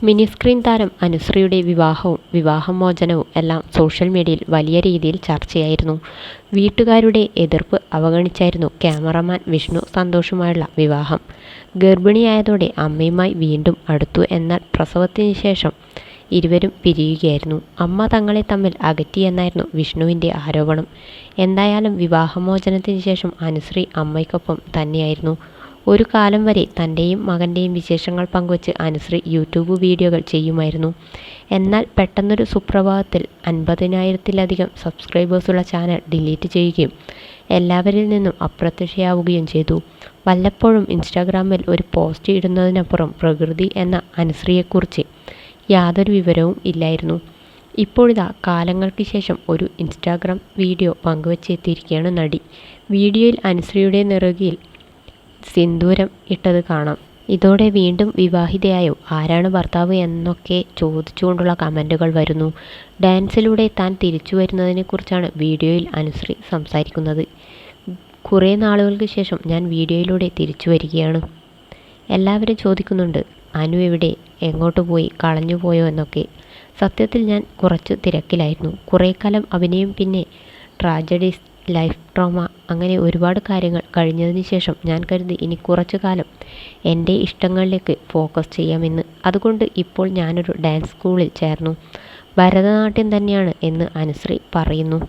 Mini screen താരം അനുശ്രീയുടെ വിവാഹവും വിവാഹമോചനവും എല്ലാം സോഷ്യൽ മീഡിയയിൽ വലിയ രീതിയിൽ ചർച്ചയായിരുന്നു. വീട്ടുകാരുടെ എതിർപ്പ് അവഗണിച്ചായിരുന്നു ക്യാമറമാൻ വിഷ്ണു സന്തോഷുമായുള്ള വിവാഹം. ഗർഭിണിയായതോടെ അമ്മയുമായി വീണ്ടും അടുത്തു. എന്നാൽ പ്രസവത്തിന് ശേഷം ഇരുവരും പിരിയുകയായിരുന്നു. അമ്മ തങ്ങളെ തമ്മിൽ അകറ്റിയെന്നായിരുന്നു വിഷ്ണുവിൻ്റെ ആരോപണം. എന്തായാലും വിവാഹമോചനത്തിന് ശേഷം അനുശ്രീ അമ്മയ്ക്കൊപ്പം തന്നെയായിരുന്നു. ഒരു കാലം വരെ തൻ്റെയും മകൻ്റെയും വിശേഷങ്ങൾ പങ്കുവച്ച് അനുശ്രീ യൂട്യൂബ് വീഡിയോകൾ ചെയ്യുമായിരുന്നു. എന്നാൽ പെട്ടെന്നൊരു സുപ്രഭാതത്തിൽ 50,000-ത്തിലധികം സബ്സ്ക്രൈബേഴ്സുള്ള ചാനൽ ഡിലീറ്റ് ചെയ്യുകയും എല്ലാവരിൽ നിന്നും അപ്രത്യക്ഷയാവുകയും ചെയ്തു. വല്ലപ്പോഴും ഇൻസ്റ്റാഗ്രാമിൽ ഒരു പോസ്റ്റ് ഇടുന്നതിനപ്പുറം പ്രകൃതി എന്ന അനുശ്രീയെക്കുറിച്ച് യാതൊരു വിവരവും ഇല്ലായിരുന്നു. ഇപ്പോഴിതാ കാലങ്ങൾക്ക് ശേഷം ഒരു ഇൻസ്റ്റാഗ്രാം വീഡിയോ പങ്കുവച്ചെത്തിയിരിക്കുകയാണ് നടി. വീഡിയോയിൽ അനുശ്രീയുടെ നെറുകയിൽ സിന്ദൂരം ഇട്ടത് കാണാം. ഇതോടെ വീണ്ടും വിവാഹിതയായോ, ആരാണ് ഭർത്താവ് എന്നൊക്കെ ചോദിച്ചുകൊണ്ടുള്ള കമൻറ്റുകൾ വരുന്നു. ഡാൻസിലൂടെ താൻ തിരിച്ചു വരുന്നതിനെക്കുറിച്ചാണ് വീഡിയോയിൽ അനുശ്രീ സംസാരിക്കുന്നത്. കുറേ നാളുകൾക്ക് ശേഷം ഞാൻ വീഡിയോയിലൂടെ തിരിച്ചു വരികയാണ്. എല്ലാവരും ചോദിക്കുന്നുണ്ട്, അനു എവിടെ, എങ്ങോട്ട് പോയി, കളഞ്ഞു പോയോ എന്നൊക്കെ. സത്യത്തിൽ ഞാൻ കുറച്ച് തിരക്കിലായിരുന്നു. കുറേ കാലം അഭിനയം, പിന്നെ ട്രാജഡീസ്, ലൈഫ് ട്രോമ, അങ്ങനെ ഒരുപാട് കാര്യങ്ങൾ കഴിഞ്ഞതിന് ശേഷം ഞാൻ കരുതി ഇനി കുറച്ചു കാലം എൻ്റെ ഇഷ്ടങ്ങളിലേക്ക് ഫോക്കസ് ചെയ്യാമെന്ന്. അതുകൊണ്ട് ഇപ്പോൾ ഞാനൊരു ഡാൻസ് സ്കൂളിൽ ചേർന്നു. ഭരതനാട്യം തന്നെയാണ് എന്ന് അനുശ്രീ പറയുന്നു.